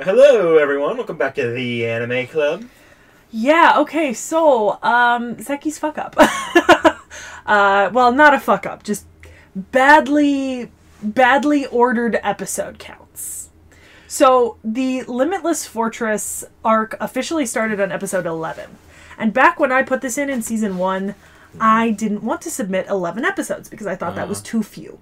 Hello, everyone. Welcome back to the Anime Club. Yeah, okay, so, Zeki's fuck up. Well, not a fuck up, just badly ordered episode counts. So, the Limitless Fortress arc officially started on episode 11. And back when I put this in season 1, I didn't want to submit 11 episodes because I thought that was too few.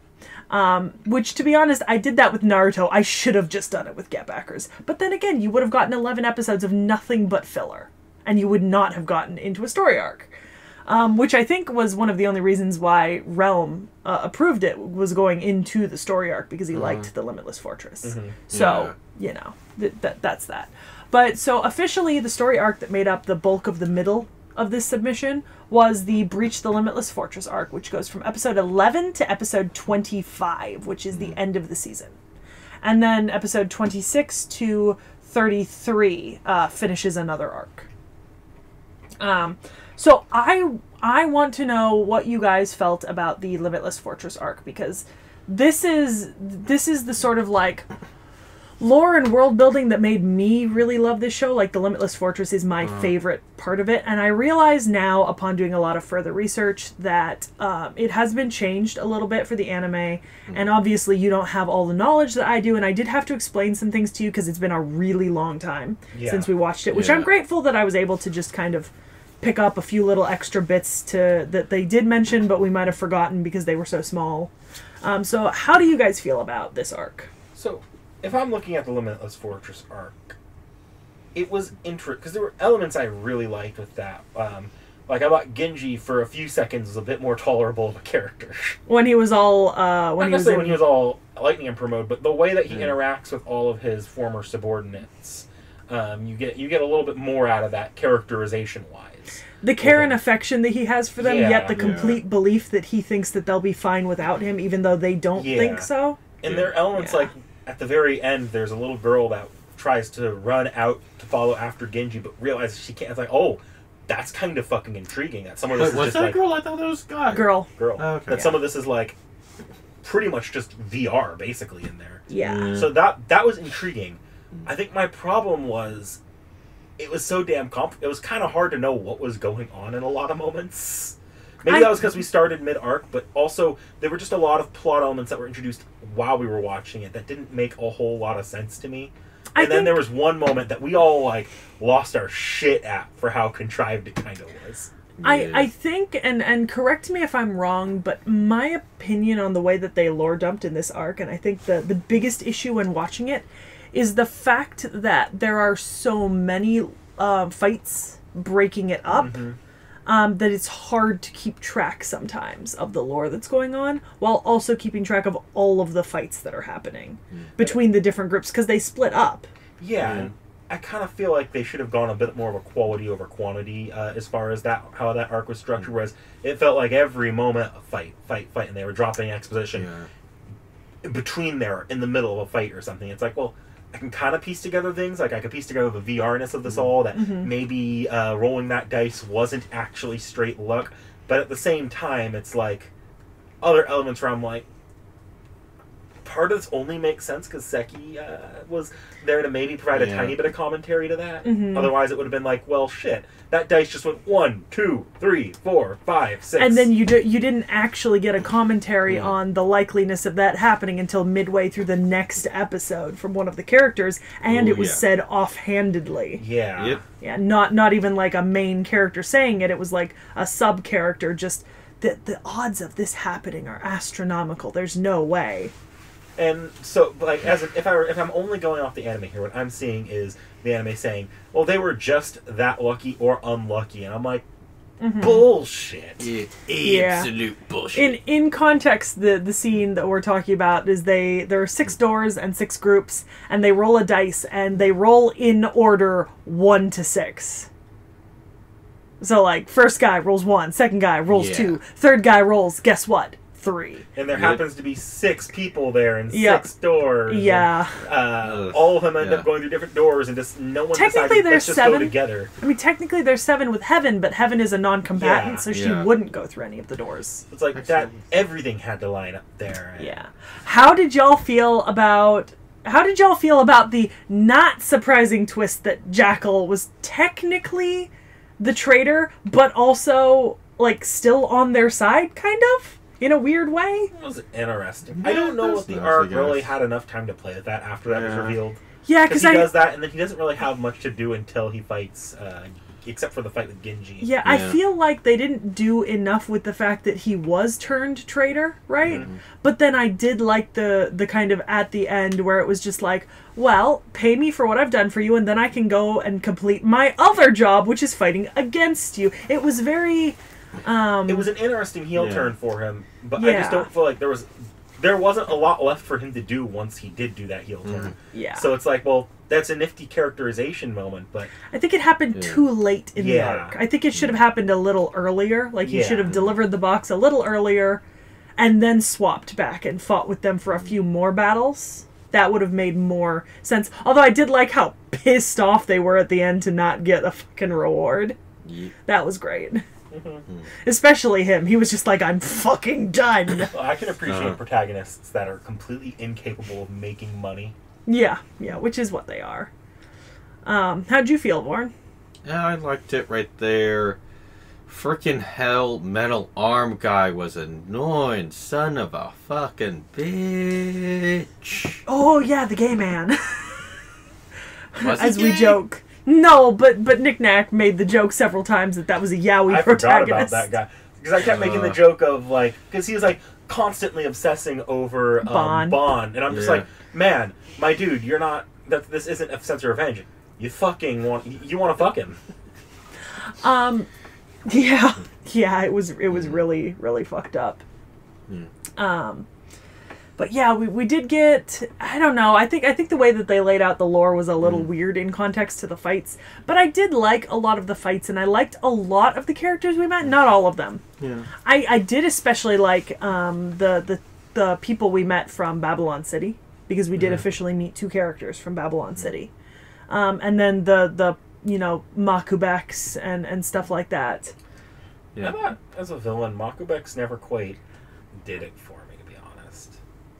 Which, to be honest, I did that with Naruto. I should have just done it with Getbackers. But then again, you would have gotten 11 episodes of nothing but filler. And you would not have gotten into a story arc. Which I think was one of the only reasons why Realm approved it, was going into the story arc, because he liked the Limitless Fortress. Mm-hmm. So, you know, that's that. But, so, officially, the story arc that made up the bulk of the middle of this submission was the Breach the Limitless Fortress arc, which goes from episode 11 to episode 25, which is the end of the season. And then episode 26 to 33 finishes another arc. So I want to know what you guys felt about the Limitless Fortress arc, because this is the sort of like lore and world building that made me really love this show. Like, the Limitless Fortress is my favorite part of it, and I realize now, upon doing a lot of further research, that it has been changed a little bit for the anime, and obviously you don't have all the knowledge that I do, and I did have to explain some things to you because it's been a really long time since we watched it, which I'm grateful that I was able to just kind of pick up a few little extra bits that they did mention, but we might have forgotten because they were so small. So how do you guys feel about this arc? So, if I'm looking at the Limitless Fortress arc, it was interesting, because there were elements I really liked with that. Like, I thought Genji, for a few seconds, was a bit more tolerable of a character. When he was all... when he was all Lightning Emperor mode, but the way that he interacts with all of his former subordinates, you get a little bit more out of that, characterization-wise. The care and affection that he has for them, yet the complete belief that he thinks that they'll be fine without him, even though they don't think so. And there are elements like, at the very end, there's a little girl that tries to run out to follow after Genji, but realizes she can't. It's like, oh, that's kind of fucking intriguing. That some of this is what's just that girl? I thought that was guy. Girl. Oh, okay. That some of this is like pretty much just VR, basically, in there. Yeah. So that was intriguing. I think my problem was, it was so damn it was kind of hard to know what was going on in a lot of moments. Maybe that was because we started mid-arc, but also there were just a lot of plot elements that were introduced while we were watching it that didn't make a whole lot of sense to me. And then there was one moment that we all, like, lost our shit at for how contrived it kind of was. I think, and correct me if I'm wrong, but my opinion on the way that they lore dumped in this arc, and I think the biggest issue when watching it, is the fact that there are so many fights breaking it up, that it's hard to keep track sometimes of the lore that's going on, while also keeping track of all of the fights that are happening between the different groups, because they split up. Yeah, I kind of feel like they should have gone a bit more of a quality over quantity as far as how that arc was structured, whereas it felt like every moment a fight, and they were dropping exposition between there, in the middle of a fight or something. It's like, well, I can kind of piece together things. Like, I could piece together the VR-ness of this all, that maybe rolling that dice wasn't actually straight luck. But at the same time, it's like other elements where I'm like, part of this only makes sense because Seki was there to maybe provide a tiny bit of commentary to that. Otherwise, it would have been like, well, shit, that dice just went 1, 2, 3, 4, 5, 6. And then you didn't actually get a commentary on the likeliness of that happening until midway through the next episode from one of the characters, and it was said offhandedly. Yeah. Yeah, not even like a main character saying it. It was like a sub character. Just the odds of this happening are astronomical. There's no way. And so, like, if I'm only going off the anime here, what I'm seeing is the anime saying, well, they were just that lucky or unlucky, and I'm like, bullshit. Absolute bullshit. In context, the scene that we're talking about is there are 6 doors and 6 groups, and they roll a dice, and they roll in order 1 to 6. So, like, first guy rolls 1, second guy rolls 2, third guy rolls, guess what? 3. And there happens to be 6 people there and 6 doors. Yeah. And, all of them end up going through different doors, and just no one technically decides, let's just 7. go together. I mean, technically there's 7 with Heaven, but Heaven is a non-combatant, so she wouldn't go through any of the doors. It's like that. Everything had to line up there. Yeah. How did y'all feel about how did y'all feel about the not surprising twist that Jackal was technically the traitor, but also, like, still on their side, kind of? In a weird way? It was interesting. I don't know if the arc really had enough time to play with that after that was revealed. Yeah, because he does that, and then he doesn't really have much to do until he fights, except for the fight with Genji. Yeah, I feel like they didn't do enough with the fact that he was turned traitor, right? Mm-hmm. But then I did like the kind of at the end where it was just like, well, pay me for what I've done for you, and then I can go and complete my other job, which is fighting against you. It was very... it was an interesting heel turn for him, but I just don't feel like there wasn't a lot left for him to do once he did do that heel turn. Yeah. So it's like, well, that's a nifty characterization moment, but... I think it happened too late in the arc. I think it should have happened a little earlier. Like, he should have delivered the box a little earlier, and then swapped back and fought with them for a few more battles. That would have made more sense. Although I did like how pissed off they were at the end to not get a fucking reward. Yeah. That was great. Mm-hmm. Especially him. He was just like, I'm fucking done. Well, I can appreciate protagonists that are completely incapable of making money. Yeah, which is what they are. How'd you feel, Warren? Yeah, I liked it right there. Frickin' hell, metal arm guy was annoying son of a fucking bitch. Oh yeah, the gay man. As we gay? Joke. No, but Nick Nack made the joke several times that was a yaoi protagonist. I forgot about that guy. Because I kept making the joke of, like... Because he was, like, constantly obsessing over Bond. And I'm just like, man, my dude, you're not... This isn't a sense of revenge. You fucking want... You want to fuck him. Yeah. Yeah, it was really, really fucked up. But yeah, we did get, I don't know, I think the way that they laid out the lore was a little weird in context to the fights. But I did like a lot of the fights, and I liked a lot of the characters we met, not all of them. Yeah. I did especially like the people we met from Babylon City, because we did officially meet 2 characters from Babylon City. And then the Makubeks and stuff like that. Yeah. I thought, as a villain, Makubeks never quite did it for me.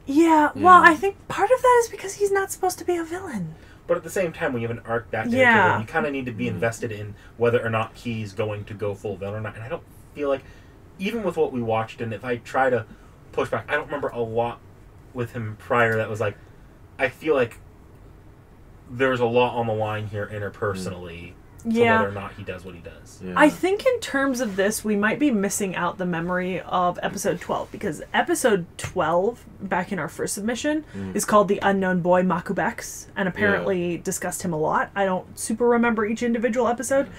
Yeah, well, I think part of that is because he's not supposed to be a villain. But at the same time, when you have an arc that dedicated, you kind of need to be invested in whether or not he's going to go full villain or not. And I don't feel like, even with what we watched, and if I try to push back, I don't remember a lot with him prior that was like, I feel like there's a lot on the line here interpersonally to whether or not he does what he does. Yeah. I think in terms of this, we might be missing out the memory of episode 12, because episode 12, back in our first submission, is called The Unknown Boy Makubeks, and apparently discussed him a lot. I don't super remember each individual episode,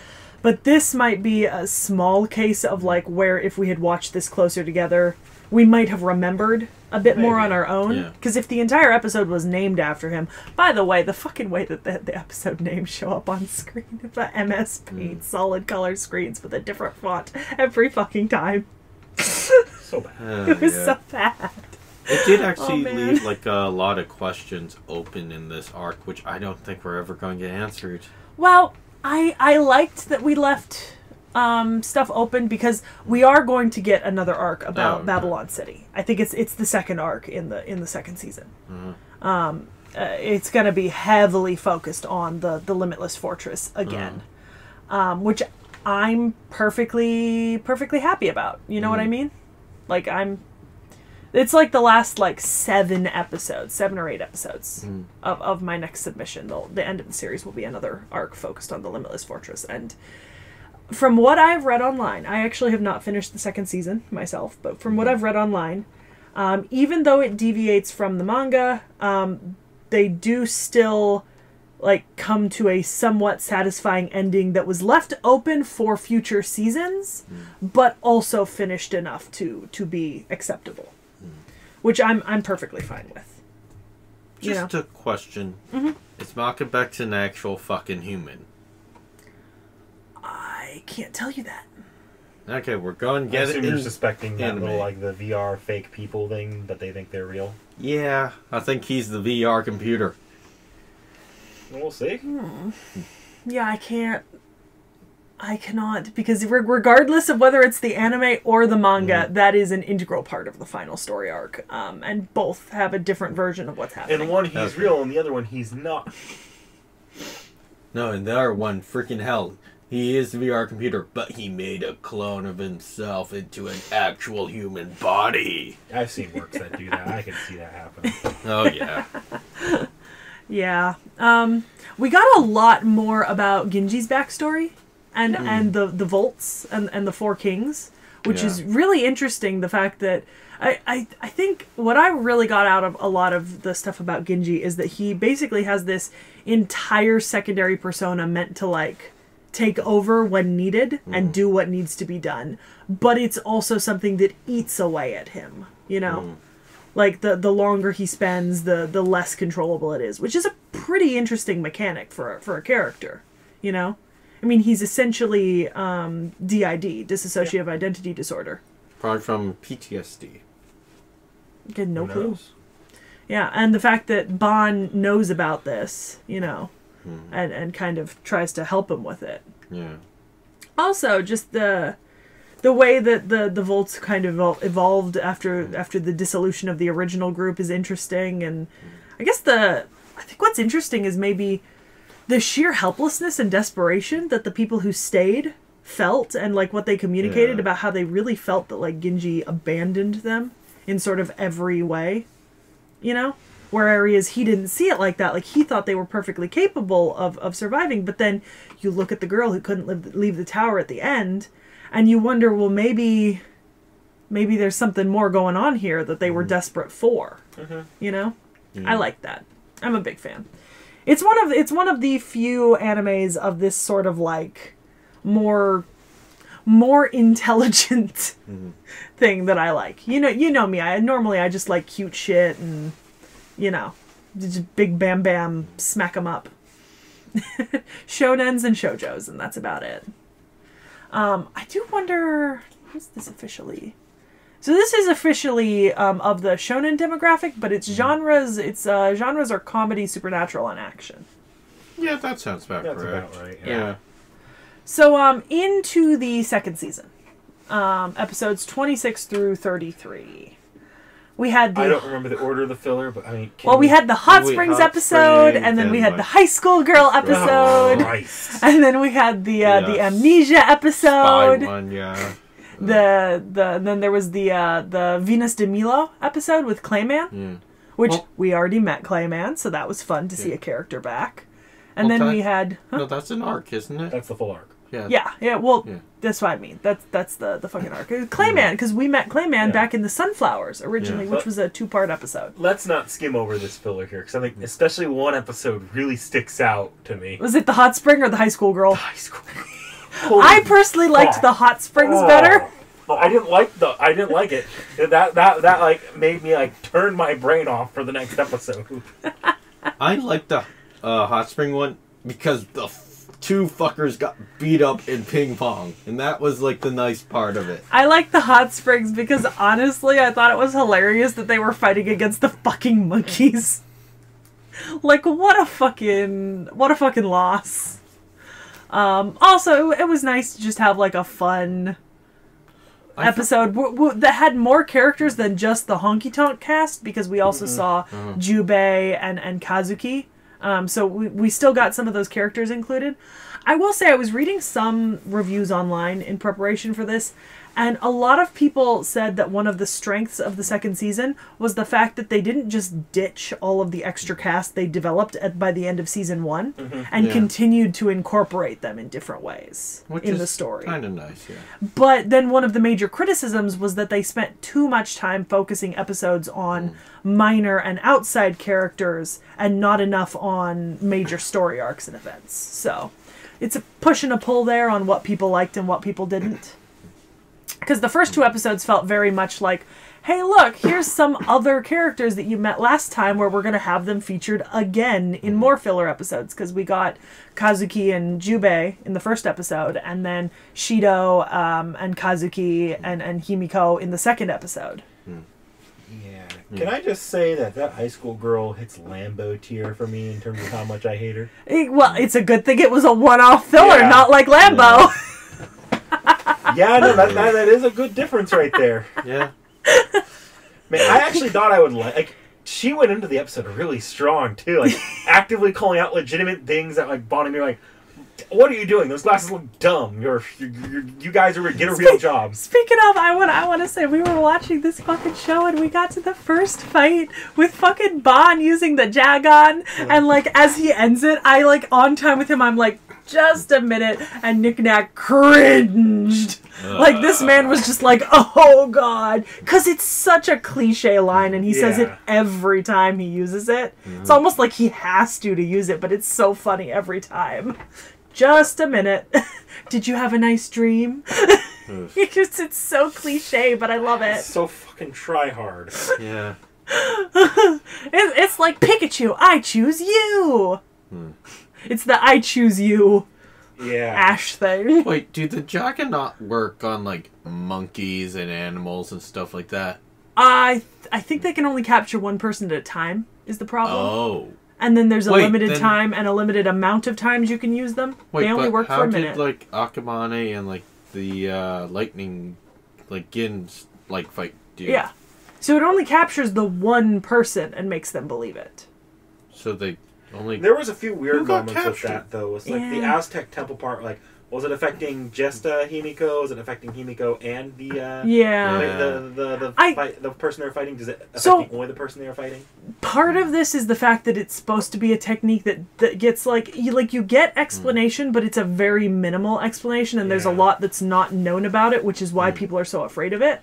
but this might be a small case of like where if we had watched this closer together, we might have remembered a bit more on our own. Because if the entire episode was named after him... By the way, the fucking way that the episode names show up on screen, the MS Paint solid color screens with a different font every fucking time. So bad. It was so bad. It did actually leave like a lot of questions open in this arc, which I don't think we're ever going to get answered. Well, I liked that we left... stuff open, because we are going to get another arc about Babylon City. I think it's the second arc in the second season. It's going to be heavily focused on the Limitless Fortress again, which I'm perfectly happy about. You know what I mean? Like it's like the last like 7 or 8 episodes of my next submission. The end of the series will be another arc focused on the Limitless Fortress. And from what I've read online, I actually have not finished the second season myself, but from what I've read online, even though it deviates from the manga, they do still like come to a somewhat satisfying ending that was left open for future seasons, but also finished enough to be acceptable, which I'm perfectly fine with. Just a question: is Makubeks an actual fucking human? I can't tell you that. Okay, we're going to get it. You're suspecting that little, like, the VR fake people thing, but they think they're real. Yeah, I think he's the VR computer. We'll see. Yeah, I can't. I cannot, because regardless of whether it's the anime or the manga, that is an integral part of the final story arc. And both have a different version of what's happening. And one he's real, and the other one he's not. No, and the other one, freaking hell. He is the VR computer, but he made a clone of himself into an actual human body. I've seen works that do that. I can see that happening. Oh, yeah. Yeah. We got a lot more about Genji's backstory and the Volts and the Four Kings, which is really interesting. The fact that I think what I really got out of a lot of the stuff about Genji is that he basically has this entire secondary persona meant to, like, take over when needed and do what needs to be done. But it's also something that eats away at him, you know? Like, the longer he spends, the less controllable it is, which is a pretty interesting mechanic for a character, you know? I mean, he's essentially DID, dissociative identity disorder. Probably from PTSD. Get no clue. Yeah, and the fact that Bon knows about this, you know, and kind of tries to help him with it. Yeah. Also, just the way that the Volts kind of evolved after the dissolution of the original group is interesting, and I guess I think what's interesting is maybe the sheer helplessness and desperation that the people who stayed felt, and like what they communicated about how they really felt that like Genji abandoned them in sort of every way, you know? Whereas he didn't see it like that. Like, he thought they were perfectly capable of surviving, but then you look at the girl who couldn't leave the tower at the end, and you wonder, well, maybe there's something more going on here that they were desperate for, you know? I like that. I'm a big fan. It's one of the few animes of this sort of like more intelligent thing that I like. You know me. I just like cute shit and, you know, just big bam bam smack 'em up. Shonens and shoujos, and that's about it. I do wonder, who's this officially? So this is officially of the shonen demographic, but its genres are comedy, supernatural, and action. Yeah, that sounds about correct. That's about right. Yeah. So into the second season, episodes 26 through 33. We had I don't remember the order of the filler, but I mean... we had the Hot Springs episode, and then we had the High School Girl episode, and then we had the Amnesia episode. Spy one, yeah. Then there was the Venus de Milo episode with Clayman, which we already met Clayman, so that was fun to see a character back. And then we had... No, that's an arc, isn't it? That's the full arc. Yeah. That's what I mean. That's the fucking arc. Clayman, because we met Clayman back in the Sunflowers originally, which was a 2-part episode. Let's not skim over this filler here, because I think especially one episode really sticks out to me. Was it the Hot Spring or the High School Girl? The High School Girl. I personally liked the Hot Springs better. I didn't like it. That like made me like turn my brain off for the next episode. I liked the Hot Spring one because the two fuckers got beat up in ping pong, and that was like the nice part of it. I like the Hot Springs because honestly I thought it was hilarious that they were fighting against the fucking monkeys. Like, what a fucking loss. Also, it was nice to just have like a fun episode that had more characters than just the honky tonk cast, because we also saw Jubei and Kazuki. So we still got some of those characters included. I will say I was reading some reviews online in preparation for this, and a lot of people said that one of the strengths of the second season was the fact that they didn't just ditch all of the extra cast they developed by the end of season 1 and continued to incorporate them in different ways in the story. Kind of nice, yeah. But then one of the major criticisms was that they spent too much time focusing episodes on minor and outside characters and not enough on major story arcs and events. So it's a push and a pull there on what people liked and what people didn't. Because the first 2 episodes felt very much like, hey, look, here's some other characters that you met last time where we're going to have them featured again in more filler episodes. Because we got Kazuki and Jubei in the first episode, and then Shido and Kazuki and Himiko in the second episode. Yeah, Can I just say that high school girl hits Lambo tier for me in terms of how much I hate her? Well, it's a good thing it was a one-off filler, Yeah. not like Lambo. Yeah, no, that is a good difference right there. Yeah. Man, I actually thought I would like. She went into the episode really strong too, like actively calling out legitimate things that like Bonnie and me were like, "What are you doing? Those glasses look dumb. You guys are get a real job." Speaking of, I want to say we were watching this fucking show and we got to the first fight with fucking Bon using the Jagon, and like as he ends it, I like on time with him. I'm like, just a minute, and Nick Nack cringed. Like this man was just like, oh god, because it's such a cliche line, and he says it every time he uses it. It's almost like he has to use it, but it's so funny every time. Just a minute. Did you have a nice dream? It's so cliche, but I love it. It's so fucking try hard. Yeah. It's like Pikachu, I choose you. It's the I choose you Ash thing. Wait, do the Juggernaut work on like monkeys and animals and stuff like that? I think they can only capture one person at a time, is the problem. Oh. And then there's a limited time and a limited amount of times you can use them. Wait, they only work for a minute. How did like Akamane and like the lightning like Gin's like fight do? Yeah. So it only captures the one person and makes them believe it. So they only... There was a few weird Who got moments with captured? that, though. It's like the Aztec temple part, like, was it affecting just Himiko? Was it affecting Himiko and the the person they're fighting? Does it affect only the person they're fighting? Part of this is the fact that it's supposed to be a technique that gets you get explanation, but it's a very minimal explanation, and there's a lot that's not known about it, which is why people are so afraid of it.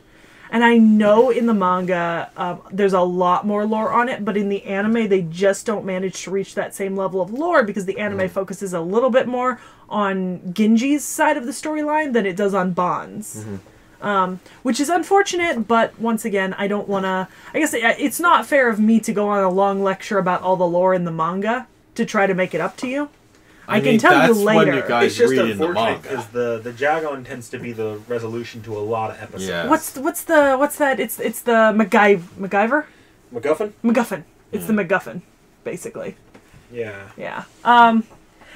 And I know in the manga, there's a lot more lore on it, but in the anime, they just don't manage to reach that same level of lore because the anime focuses a little bit more on Genji's side of the storyline than it does on Bon's. Which is unfortunate, but once again, I don't want to... I guess it's not fair of me to go on a long lecture about all the lore in the manga to try to make it up to you. I can tell you later. When you guys it's just read in the unfortunate manga. because the Jagon tends to be the resolution to a lot of episodes. Yeah. What's that? It's the MacGyver? MacGuffin? MacGuffin. It's the MacGuffin, basically. Yeah. Yeah.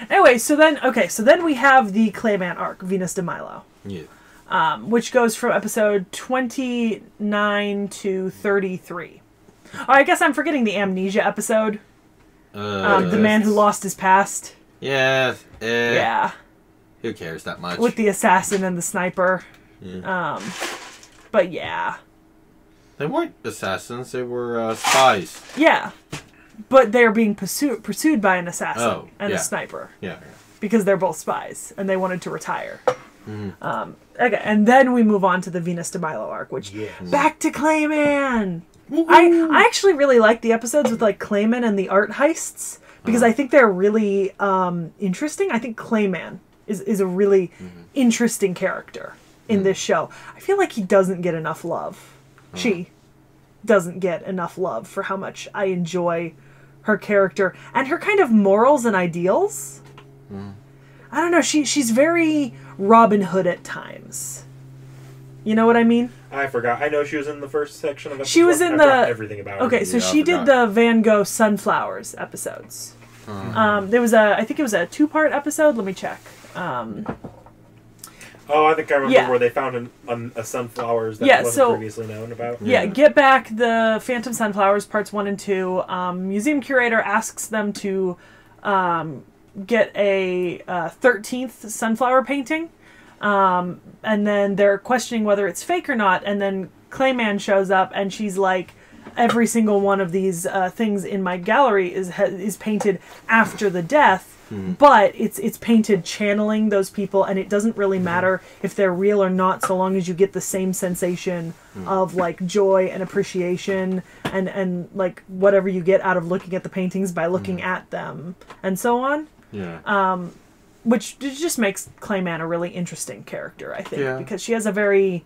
Anyway, so then we have the Clayman arc, Venus de Milo. Yeah. Which goes from episode 29 to 33. Oh, I guess I'm forgetting the amnesia episode. The man who lost his past. Yeah. Yeah. Who cares that much? With the assassin and the sniper. Yeah. But yeah. They weren't assassins, they were spies. Yeah. But they're being pursued by an assassin and a sniper. Yeah. Because they're both spies, and they wanted to retire. Okay, and then we move on to the Venus de Milo arc, which back to Clayman. I actually really like the episodes with like Clayman and the art heists because I think they're really interesting. I think Clayman is a really interesting character in this show. I feel like he doesn't get enough love. She doesn't get enough love for how much I enjoy her character and her kind of morals and ideals. I don't know. She's very Robin Hood at times. You know what I mean? I forgot. I know she was in the first section of episode. She was in everything about her. Okay, so she did the Van Gogh Sunflowers episodes. There was I think it was a 2-part episode. Let me check. Oh, I think I remember where they found a sunflowers that wasn't previously known about. Yeah, Get Back the Phantom Sunflowers parts 1 and 2. Museum curator asks them to get a 13th sunflower painting. And then they're questioning whether it's fake or not. And then Clayman shows up and she's like, every single one of these things in my gallery is painted after the death. But it's painted channeling those people, and it doesn't really matter if they're real or not, so long as you get the same sensation of like joy and appreciation and like whatever you get out of looking at the paintings by looking at them and so on. Yeah. Which just makes Clayman a really interesting character, I think, because she has a very,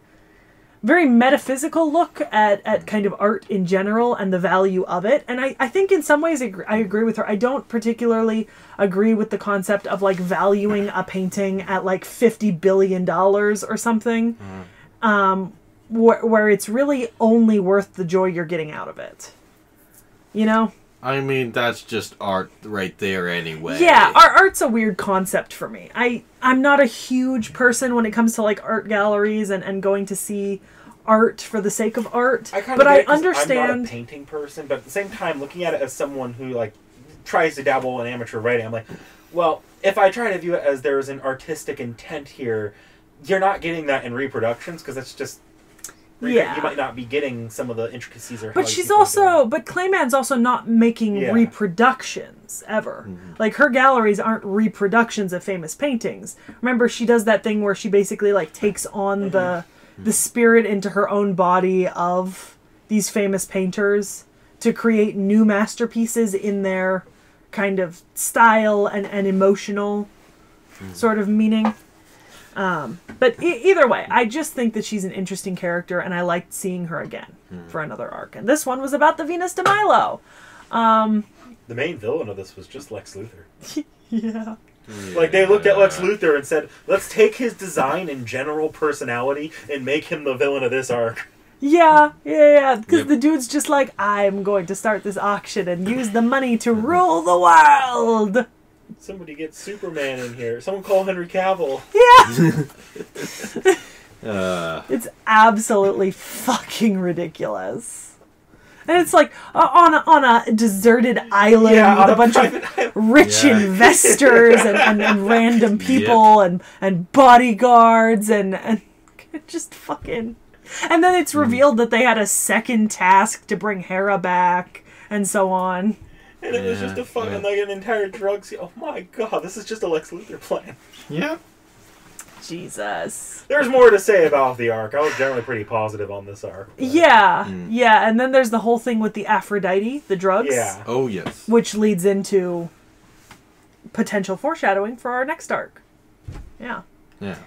very metaphysical look at kind of art in general and the value of it. And I think in some ways I agree with her. I don't particularly agree with the concept of like valuing a painting at like $50 billion or something. where it's really only worth the joy you're getting out of it. You know? I mean, that's just art right there anyway. Yeah, art's a weird concept for me. I'm not a huge person when it comes to like art galleries and going to see art for the sake of art. But I understand. I'm not a painting person, but at the same time, looking at it as someone who like tries to dabble in amateur writing, I'm like, well, if I try to view it as there's an artistic intent here, you're not getting that in reproductions because it's just. Yeah. You might not be getting some of the intricacies or. But she's also, but Clayman's also not making reproductions ever. Mm-hmm. Like her galleries aren't reproductions of famous paintings. Remember, she does that thing where she basically like takes on the spirit into her own body of these famous painters to create new masterpieces in their kind of style and emotional sort of meaning. But either way, I just think that she's an interesting character, and I liked seeing her again for another arc. And this one was about the Venus de Milo. The main villain of this was just Lex Luthor. Yeah. Like, they looked at Lex Luthor and said, let's take his design and general personality and make him the villain of this arc. Yeah. Because the dude's just like, I'm going to start this auction and use the money to rule the world. Somebody get Superman in here. Someone call Henry Cavill. Yeah. It's absolutely fucking ridiculous. And it's like on a deserted island with a bunch of rich investors and random people and bodyguards and just fucking... And then it's revealed that they had a second task to bring Hera back and so on. And it was just a fucking, like, an entire drug scene. Oh my god, this is just a Lex Luthor plan. Yeah. Jesus. There's more to say about the arc. I was generally pretty positive on this arc. But... Yeah, and then there's the whole thing with the Aphrodite, the drugs. Yeah. Oh, yes. Which leads into potential foreshadowing for our next arc. Yeah. Yeah.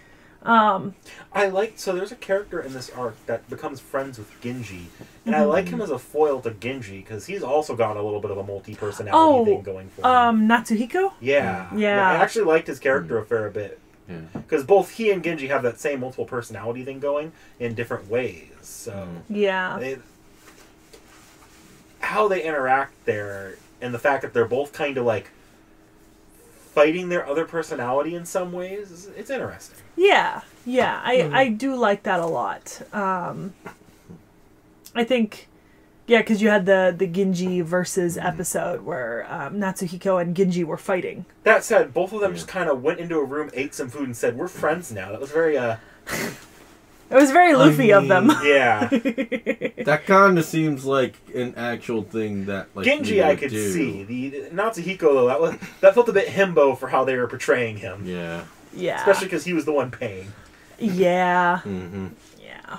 I like, so there's a character in this arc that becomes friends with Genji, and I like him as a foil to Genji because he's also got a little bit of a multi-personality thing going for him. Natsuhiko? Yeah. Yeah. I actually liked his character a fair bit. Yeah. Because both he and Genji have that same multiple personality thing going in different ways. So yeah, how they interact there, and the fact that they're both kind of like fighting their other personality in some ways, it's interesting. Yeah, I do like that a lot. I think, because you had the Genji versus episode where Natsuhiko and Genji were fighting. That said, both of them just kind of went into a room, ate some food, and said, "We're friends now." That was very It was very Luffy of them. Yeah. That kind of seems like an actual thing that, like, Genji I could see. The Natsuhiko, though, that felt a bit himbo for how they were portraying him. Yeah. Yeah. Especially because he was the one paying. Yeah. Mm-hmm. Yeah.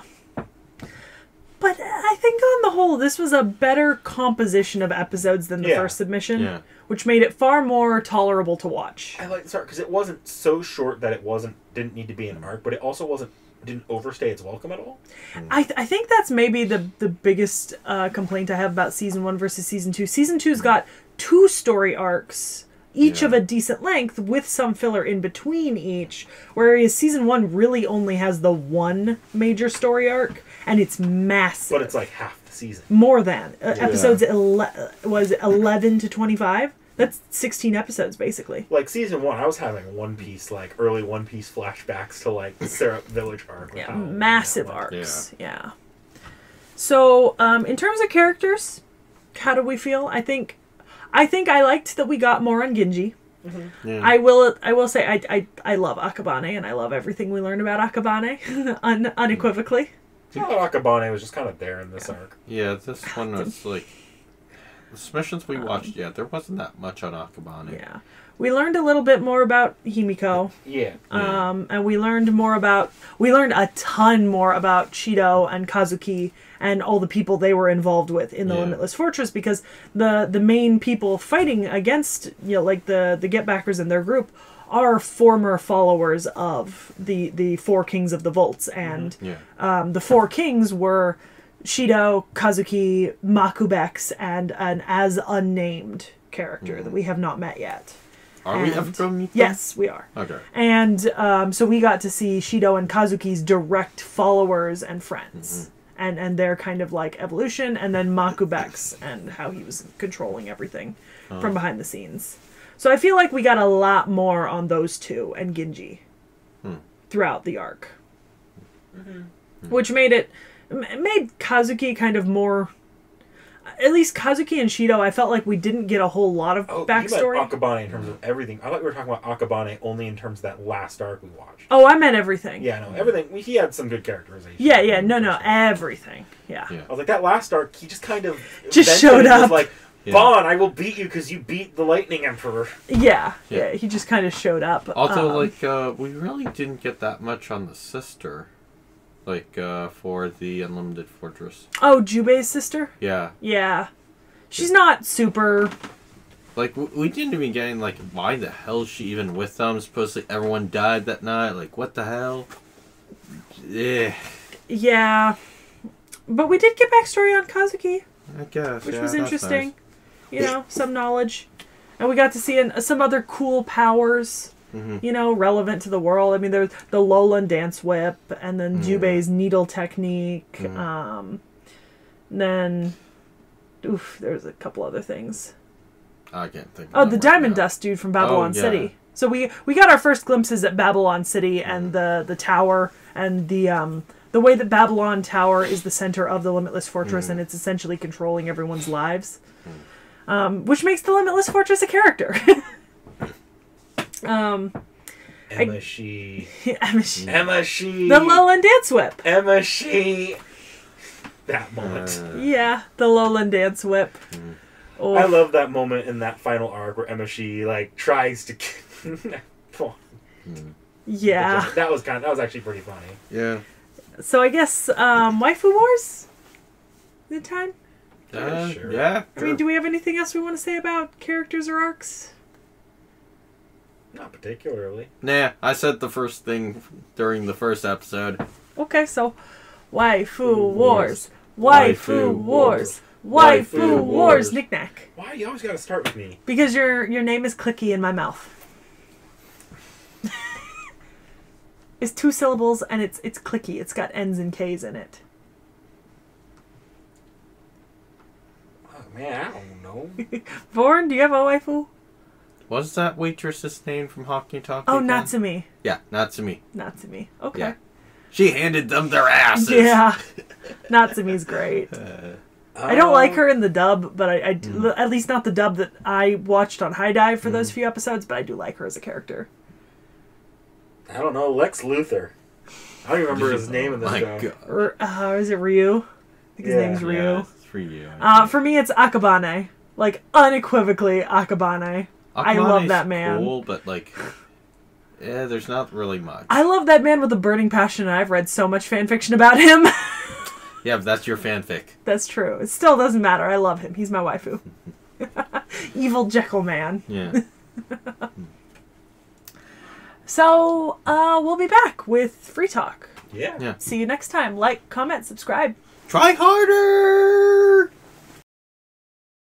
But I think on the whole, this was a better composition of episodes than the first submission, which made it far more tolerable to watch. I like this arc because it wasn't so short that it didn't need to be an arc, but it also didn't overstay its welcome at all. I think that's maybe the biggest complaint I have about Season 1 versus Season 2. Season 2's got 2 story arcs, each of a decent length, with some filler in between each, whereas Season 1 really only has the one major story arc, and it's massive. But it's like half the season. More than. Episodes was 11 to 25? That's 16 episodes, basically. Like, Season 1, I was having One Piece, like, early One Piece flashbacks to, like, Syrup Village arc. Yeah, massive arcs. Yeah. So, in terms of characters, how do we feel? I think I liked that we got more on Genji. Mm-hmm. Yeah. I will say I love Akabane, and I love everything we learned about Akabane, unequivocally. I thought Akabane was just kind of there in this arc. Yeah, this one was like... The submissions we watched, there wasn't that much on Akabane. Yeah. We learned a little bit more about Himiko. Yeah. And we learned a ton more about Shido and Kazuki and all the people they were involved with in the Limitless Fortress, because the main people fighting against, like the Getbackers and their group are former followers of the Four Kings of the Vaults, and the Four Kings were Shido, Kazuki, Makubex, and an as unnamed character that we have not met yet. Are we ever going to meet them? Yes, we are. Okay. And so we got to see Shido and Kazuki's direct followers and friends. And their kind of like evolution, and then Makubek's and how he was controlling everything from behind the scenes. So I feel like we got a lot more on those two and Ginji throughout the arc. Which made Kazuki kind of more... At least Kazuki and Shido, I felt like we didn't get a whole lot of backstory. You meant Akabane in terms of everything. I thought we were talking about Akabane only in terms of that last arc we watched. Oh, I meant everything. Yeah, no, everything. He had some good characterization. Yeah, no, everything. Yeah. I was like, that last arc, he just kind of... Just showed up. Was like, Bon, I will beat you because you beat the Lightning Emperor. Yeah, he just kind of showed up. Although, we really didn't get that much on the sister. For the Unlimited Fortress. Oh, Jubei's sister? Yeah. Yeah. She's not super... we didn't even get in, why the hell is she even with them? Supposedly everyone died that night. What the hell? Yeah. But we did get backstory on Kazuki. I guess, which was interesting. Nice. Some knowledge. And we got to see some other cool powers... relevant to the world. I mean, there's the Lowland Dance Whip, and then Jubei's needle technique. Then, there's a couple other things. I can't think. Oh, the Diamond Dust dude from Babylon City. So we got our first glimpses at Babylon City and the tower and the way that Babylon Tower is the center of the Limitless Fortress and it's essentially controlling everyone's lives, which makes the Limitless Fortress a character. Emma She. The Lowland Dance Whip. Emma She. That moment. The Lowland Dance Whip. Oh. I love that moment in that final arc where Emma She tries to. Yeah. That was actually pretty funny. Yeah. So I guess Waifu Wars. The time. Sure. Yeah. I mean, do we have anything else we want to say about characters or arcs? Not particularly. Nah, I said the first thing during the first episode. Okay, so Waifu Wars. Waifu Wars. Waifu Wars. Knick-knack. Why you always gotta start with me? Because your name is clicky in my mouth. It's 2 syllables and it's clicky. It's got N's and K's in it. Oh, man, I don't know. Vorn, do you have a waifu? What's that waitress's name from Hockey Talk? Oh, again? Natsumi. Yeah, Natsumi. Natsumi. Okay. Yeah. She handed them their asses. Yeah. Natsumi's great. I don't like her in the dub, but I do, at least not the dub that I watched on High Dive for those few episodes, but I do like her as a character. I don't know, Lex Luthor. I don't even remember his name in this show. Or is it Ryu? I think his name's Ryu. Yeah, it's Ryu. For me, it's Akabane. Unequivocally Akabane. I love that man. Cool, but there's not really much. I love that man with a burning passion, and I've read so much fan fiction about him. Yeah, but that's your fanfic. That's true. It still doesn't matter. I love him. He's my waifu. Evil Jekyll man. Yeah. So, we'll be back with Free Talk. Yeah. See you next time. Like, comment, subscribe. Try harder!